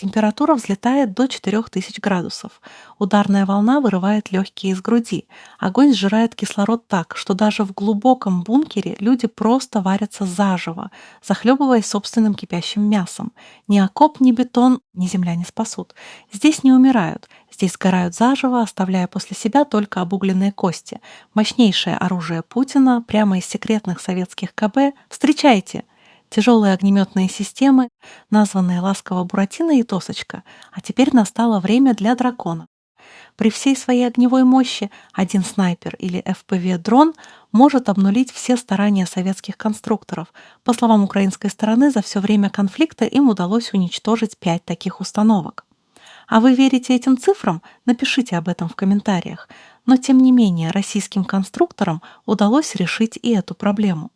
Температура взлетает до 4000 градусов. Ударная волна вырывает легкие из груди. Огонь сжирает кислород так, что даже в глубоком бункере люди просто варятся заживо, захлебываясь собственным кипящим мясом. Ни окоп, ни бетон, ни земля не спасут. Здесь не умирают. Здесь сгорают заживо, оставляя после себя только обугленные кости. Мощнейшее оружие Путина прямо из секретных советских КБ. Встречайте! Тяжелые огнеметные системы, названные ласково Буратино и Тосочка, а теперь настало время для дракона. При всей своей огневой мощи один снайпер или FPV-дрон может обнулить все старания советских конструкторов. По словам украинской стороны, за все время конфликта им удалось уничтожить 5 таких установок. А вы верите этим цифрам? Напишите об этом в комментариях. Но тем не менее, российским конструкторам удалось решить и эту проблему.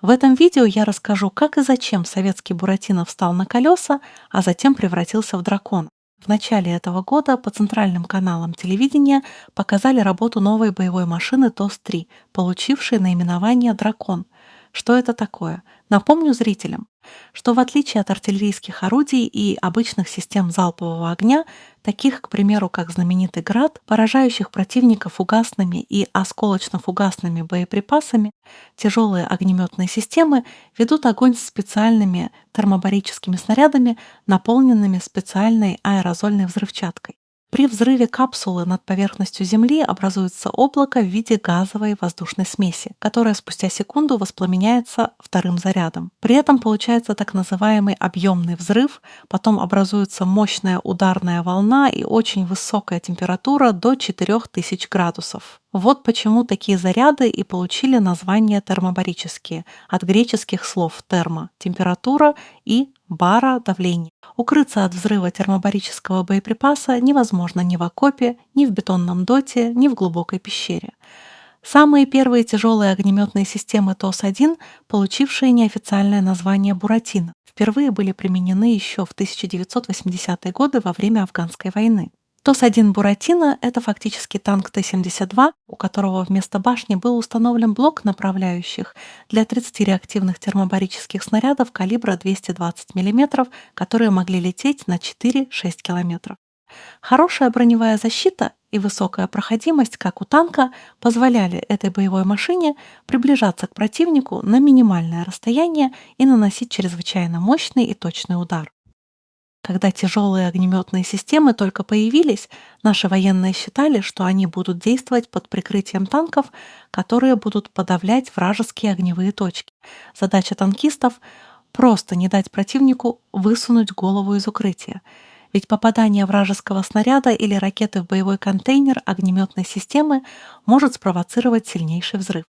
В этом видео я расскажу, как и зачем советский Буратино встал на колеса, а затем превратился в дракона. В начале этого года по центральным каналам телевидения показали работу новой боевой машины ТОС-3, получившей наименование «Дракон». Что это такое? Напомню зрителям, что в отличие от артиллерийских орудий и обычных систем залпового огня, таких, к примеру, как знаменитый «Град», поражающих противника фугасными и осколочно-фугасными боеприпасами, тяжелые огнеметные системы ведут огонь с специальными термобарическими снарядами, наполненными специальной аэрозольной взрывчаткой. При взрыве капсулы над поверхностью Земли образуется облако в виде газовой воздушной смеси, которая спустя секунду воспламеняется вторым зарядом. При этом получается так называемый объемный взрыв, потом образуется мощная ударная волна и очень высокая температура до 4000 градусов. Вот почему такие заряды и получили название термобарические, от греческих слов «термо» — температура и «бара» — давление. Укрыться от взрыва термобарического боеприпаса невозможно ни в окопе, ни в бетонном доте, ни в глубокой пещере. Самые первые тяжелые огнеметные системы ТОС-1, получившие неофициальное название «Буратино», впервые были применены еще в 1980-е годы во время Афганской войны. ТОС-1 «Буратино» — это фактически танк Т-72, у которого вместо башни был установлен блок направляющих для 30 реактивных термобарических снарядов калибра 220 мм, которые могли лететь на 4-6 км. Хорошая броневая защита и высокая проходимость, как у танка, позволяли этой боевой машине приближаться к противнику на минимальное расстояние и наносить чрезвычайно мощный и точный удар. Когда тяжелые огнеметные системы только появились, наши военные считали, что они будут действовать под прикрытием танков, которые будут подавлять вражеские огневые точки. Задача танкистов — просто не дать противнику высунуть голову из укрытия. Ведь попадание вражеского снаряда или ракеты в боевой контейнер огнеметной системы может спровоцировать сильнейший взрыв.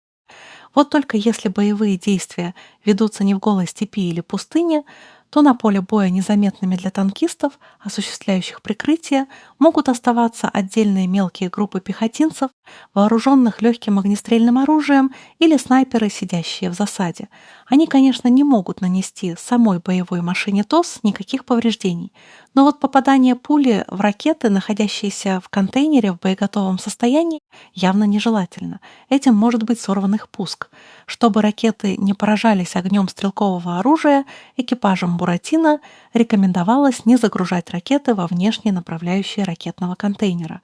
Вот только если боевые действия ведутся не в голой степи или пустыне, то на поле боя незаметными для танкистов, осуществляющих прикрытие, могут оставаться отдельные мелкие группы пехотинцев, вооруженных легким огнестрельным оружием или снайперы, сидящие в засаде. Они, конечно, не могут нанести самой боевой машине ТОС никаких повреждений, но вот попадание пули в ракеты, находящиеся в контейнере в боеготовом состоянии, явно нежелательно. Этим может быть сорван их пуск. Чтобы ракеты не поражались огнем стрелкового оружия, экипажам «Буратино» рекомендовалось не загружать ракеты во внешние направляющие ракетного контейнера.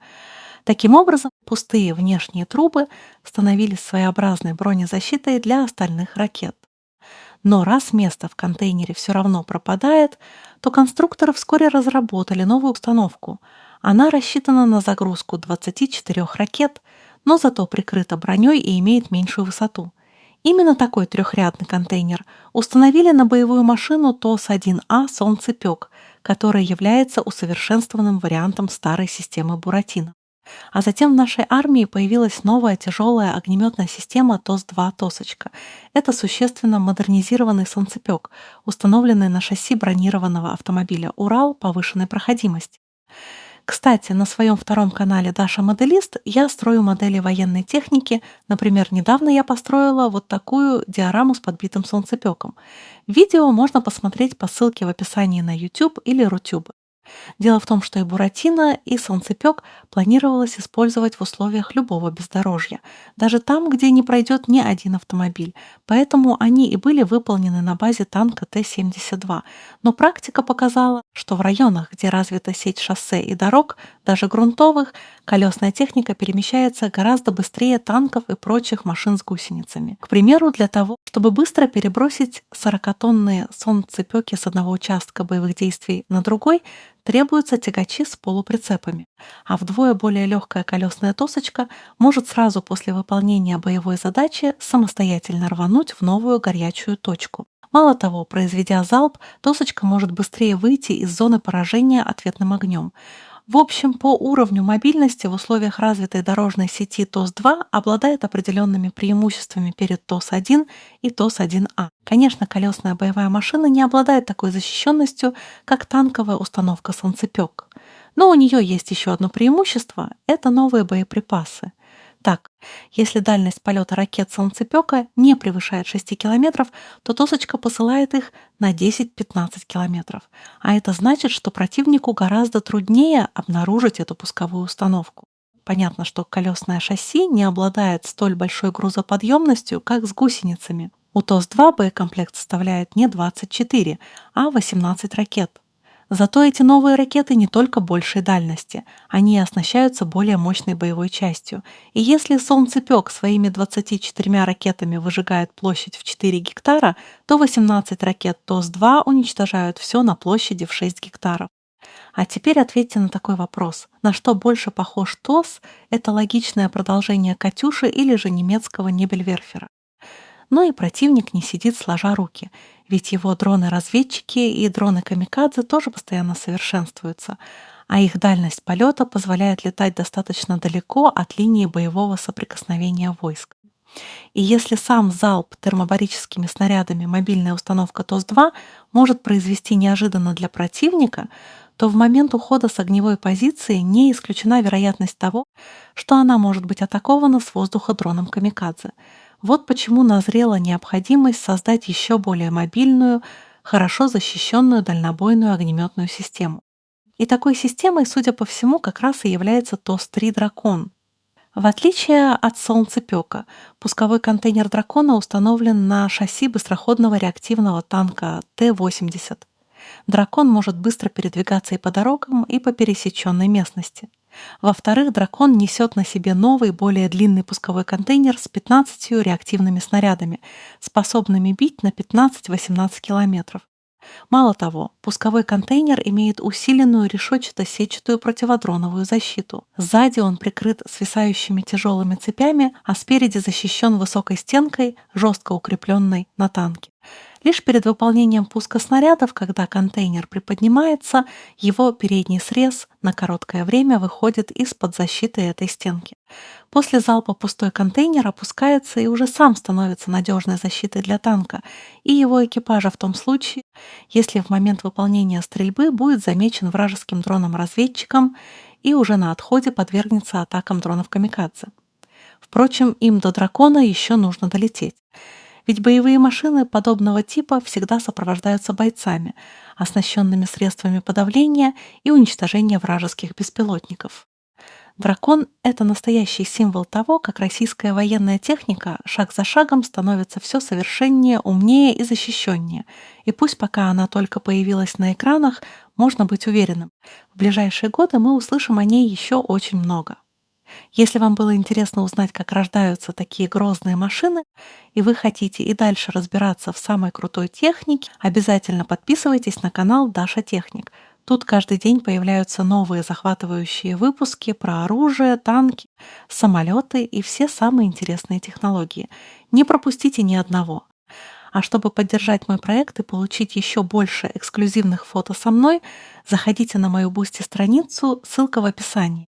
Таким образом, пустые внешние трубы становились своеобразной бронезащитой для остальных ракет. Но раз место в контейнере все равно пропадает, то конструкторы вскоре разработали новую установку. Она рассчитана на загрузку 24 ракет, но зато прикрыта броней и имеет меньшую высоту. Именно такой трехрядный контейнер установили на боевую машину ТОС-1А «Солнцепек», которая является усовершенствованным вариантом старой системы «Буратино». А затем в нашей армии появилась новая тяжелая огнеметная система ТОС-2 «Тосочка». Это существенно модернизированный солнцепек, установленный на шасси бронированного автомобиля «Урал» повышенной проходимости. Кстати, на своем втором канале «Даша Моделист» я строю модели военной техники. Например, недавно я построила вот такую диораму с подбитым солнцепеком. Видео можно посмотреть по ссылке в описании на YouTube или Рутюб. Дело в том, что и буратино, и солнцепек планировалось использовать в условиях любого бездорожья, даже там, где не пройдет ни один автомобиль. Поэтому они и были выполнены на базе танка Т-72. Но практика показала, что в районах, где развита сеть шоссе и дорог, даже грунтовых, колесная техника перемещается гораздо быстрее танков и прочих машин с гусеницами. К примеру, для того, чтобы быстро перебросить 40-тонные солнцепеки с одного участка боевых действий на другой, требуются тягачи с полуприцепами, а вдвое более легкая колесная тосочка может сразу после выполнения боевой задачи самостоятельно рвануть в новую горячую точку. Мало того, произведя залп, тосочка может быстрее выйти из зоны поражения ответным огнем. В общем, по уровню мобильности в условиях развитой дорожной сети ТОС-2 обладает определенными преимуществами перед ТОС-1 и ТОС-1А. Конечно, колесная боевая машина не обладает такой защищенностью, как танковая установка «Солнцепек». Но у нее есть еще одно преимущество — это новые боеприпасы. Так, если дальность полета ракет «Солнцепека» не превышает 6 километров, то «Тосочка» посылает их на 10-15 километров. А это значит, что противнику гораздо труднее обнаружить эту пусковую установку. Понятно, что колесное шасси не обладает столь большой грузоподъемностью, как с гусеницами. У ТОС-2 боекомплект составляет не 24, а 18 ракет. Зато эти новые ракеты не только большей дальности, они оснащаются более мощной боевой частью. И если «Солнцепек» своими 24 ракетами выжигает площадь в 4 гектара, то 18 ракет ТОС-2 уничтожают все на площади в 6 гектаров. А теперь ответьте на такой вопрос. На что больше похож ТОС? Это логичное продолжение «Катюши» или же немецкого «Небельверфера». Но и противник не сидит сложа руки, ведь его дроны-разведчики и дроны-камикадзе тоже постоянно совершенствуются, а их дальность полета позволяет летать достаточно далеко от линии боевого соприкосновения войск. И если сам залп термобарическими снарядами мобильная установка ТОС-2 может произвести неожиданно для противника, то в момент ухода с огневой позиции не исключена вероятность того, что она может быть атакована с воздуха дроном камикадзе. Вот почему назрела необходимость создать еще более мобильную, хорошо защищенную дальнобойную огнеметную систему. И такой системой, судя по всему, как раз и является ТОС-3 «Дракон». В отличие от «Солнцепека», пусковой контейнер «Дракона» установлен на шасси быстроходного реактивного танка Т-80. «Дракон» может быстро передвигаться и по дорогам, и по пересеченной местности. Во-вторых, «Дракон» несет на себе новый, более длинный пусковой контейнер с 15 реактивными снарядами, способными бить на 15-18 километров. Мало того, пусковой контейнер имеет усиленную решетчато-сетчатую противодроновую защиту. Сзади он прикрыт свисающими тяжелыми цепями, а спереди защищен высокой стенкой, жестко укрепленной на танке. Лишь перед выполнением пуска снарядов, когда контейнер приподнимается, его передний срез на короткое время выходит из-под защиты этой стенки. После залпа пустой контейнер опускается и уже сам становится надежной защитой для танка и его экипажа в том случае, если в момент выполнения стрельбы будет замечен вражеским дроном-разведчиком и уже на отходе подвергнется атакам дронов-камикадзе. Впрочем, им до «Дракона» еще нужно долететь. Ведь боевые машины подобного типа всегда сопровождаются бойцами, оснащенными средствами подавления и уничтожения вражеских беспилотников. «Дракон» — это настоящий символ того, как российская военная техника шаг за шагом становится все совершеннее, умнее и защищеннее. И пусть пока она только появилась на экранах, можно быть уверенным, в ближайшие годы мы услышим о ней еще очень много. Если вам было интересно узнать, как рождаются такие грозные машины, и вы хотите и дальше разбираться в самой крутой технике, обязательно подписывайтесь на канал Даша Техник. Тут каждый день появляются новые захватывающие выпуски про оружие, танки, самолеты и все самые интересные технологии. Не пропустите ни одного. А чтобы поддержать мой проект и получить еще больше эксклюзивных фото со мной, заходите на мою Бусти-страницу, ссылка в описании.